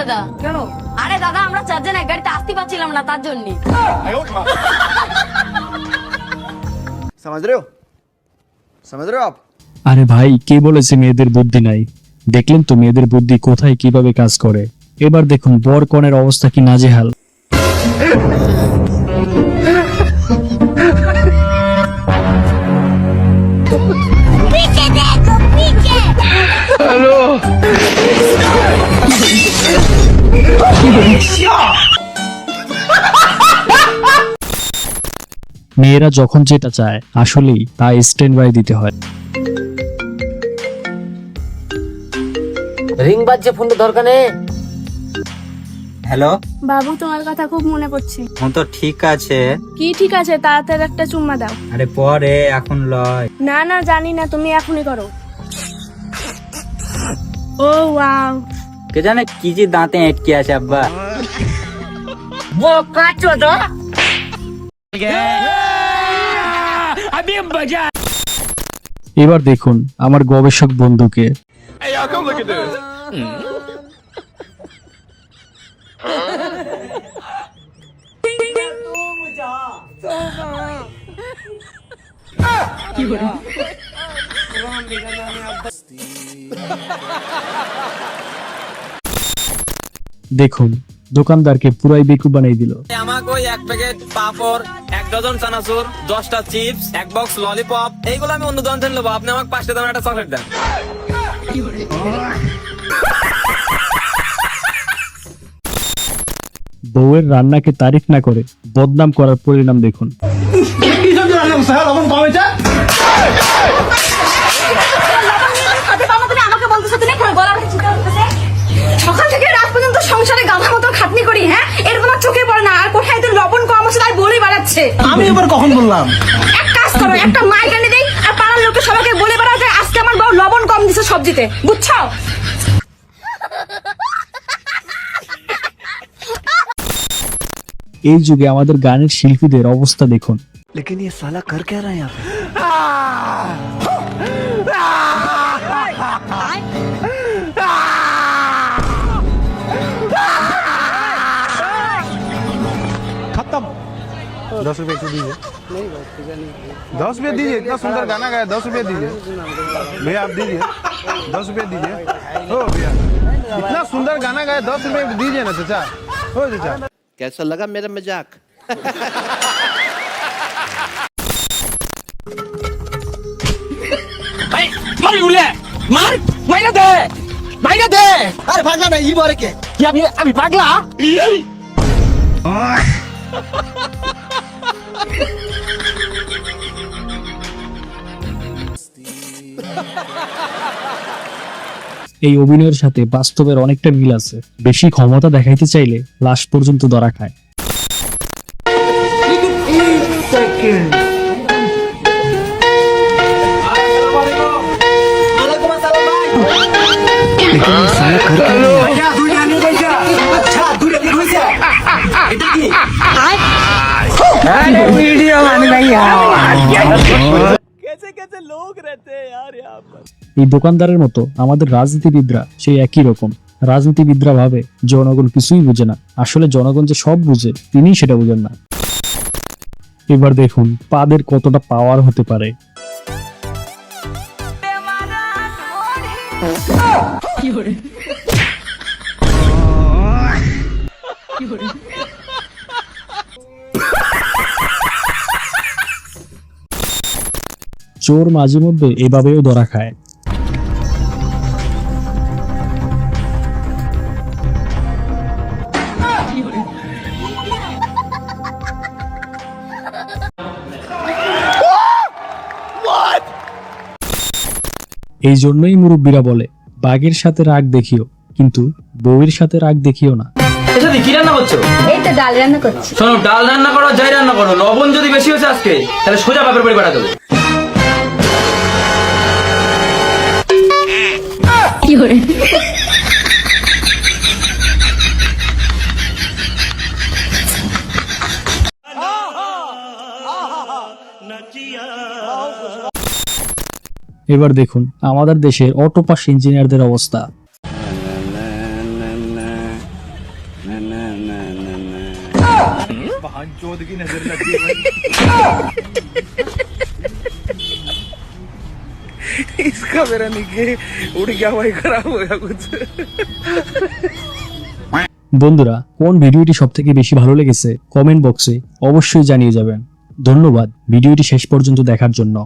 দাদা। কেন? আরে দাদা আমরা চারজন এক গাড়িতে আসতে পারছিলাম না তার জন্য। समझ रहे हो समझ रहे हो आप? আরে ভাই কে বলেছে মেয়েদের বুদ্ধি নাই? দেখলেন তো মেয়েদের বুদ্ধি কোথায় কিভাবে কাজ করে। এবার দেখুন বর কনের অবস্থা কি নাজেহাল। पीछे देखो पीछे। মেয়েরা যখন যেটা চায় আসলেই তা স্ট্যান্ড বাই দিতে হয়। রিং বাজছে, ফোনটা দরকার নেই। হ্যালো, বাবু তোমার কথা খুব মনে পড়ছে। ফোন তো ঠিক আছে। কি ঠিক আছে, তাড়াতাড়ি একটা চুম্মা দাও। আরে পরে, এখন লয়। না না জানি না, তুমি এখনই করো। ও ওয়াও, কে জানে কি যে দাঁতে আটকে আছে আব্বা। এবার দেখুন আমার গবেষক বন্ধুকে। দেখুন দোকানদারকে পুরাই বেকুব বানিয়ে দিল। আমাকে ওই এক প্যাকেট পাপড়, এক ডজন চানাচুর, 10টা চিপস, এক বক্স ললিপপ, এইগুলো আমি অন্য দোকান থেকে নেবো। আপনি আমাকে 5টা দামের একটা চকলেট দেন। বউয়ের রান্নাকে তারিফ না করে বদনাম করার পরিণাম দেখুন। আমাকে বলতেছো তুমি গলা সকাল থেকে রাত পর্যন্ত সংসারে গাধার মতো খাটনি করি, হ্যাঁ এর কোনো চোখে পড়ে না। আর কোথায় তোর লবণ কম আছে তাই বলে বেড়াচ্ছে। আমি এবার কখন বললাম? এক কাজ করো, একটা মাইক এনে দেই আর পাড়ার লোকে সবাইকে বলে বেড়াও যে আজকে আমার বউ লবণ কম দিছে সবজিতে, বুঝছো? এই যুগে আমাদের গানের শিল্পীদের অবস্থা দেখুন। लेकिन ये साला कर क्या रहा है यहाँ पे? खत्म। 10 रुपए तो दीजिए। 10 रुपए दीजिए, इतना सुंदर गाना गाया, 10 रुपए दीजिए भैया, आप दीजिए 10 रुपए दीजिए। हो भैया, इतना सुंदर गाना गाया, 10 रुपए दीजिए ना चाचा। हो चाचा, कैसा लगा मेरा मजाक? মার উলে মার, মাইরা দে, মাইরা দে। আরে ভাগলা না, ই বরে কে? কি আমি পাগলা? এই অভিনয়ের সাথে বাস্তবের অনেকটা মিল আছে। বেশি ক্ষমতা দেখাইতে চাইলে লাশ পর্যন্ত ধরা খায়। এই দোকানদারের মতো আমাদের রাজনীতিবিদরা সেই একই রকম। রাজনীতিবিদরা ভাবে জনগণ কিছুই বুঝে না, আসলে জনগণ যে সব বুঝে তিনিই সেটা বুঝেন না। এবার দেখুন পাদের কতটা পাওয়ার হতে পারে। চোর মাঝে মধ্যে এভাবেও ধরা খায়। এই জন্যই মুরব্বীরা বলে বাঘের সাথে রাগ দেখিও, কিন্তু বউয়ের সাথে রাগ দেখিও না। এটা কি রান্না করছো? এই তো ডাল রান্না করছি। শোনো, ডাল রান্না করো, যাই রান্না করো, লবণ যদি বেশি হয়েছে আজকে তাহলে সোজা বাপের বাড়ি পাঠা দেবো। কি করে এবার দেখুন আমাদের দেশের অটো পাস ইঞ্জিনিয়ারদের অবস্থা। इसका मेरा नीचे उड़ गया भाई खराब हो गया कुछ বন্ধুরা, কোন ভিডিওটি সবথেকে বেশি ভালো লেগেছে কমেন্ট বক্সে অবশ্যই জানিয়ে যাবেন। ধন্যবাদ ভিডিওটি শেষ পর্যন্ত দেখার জন্য।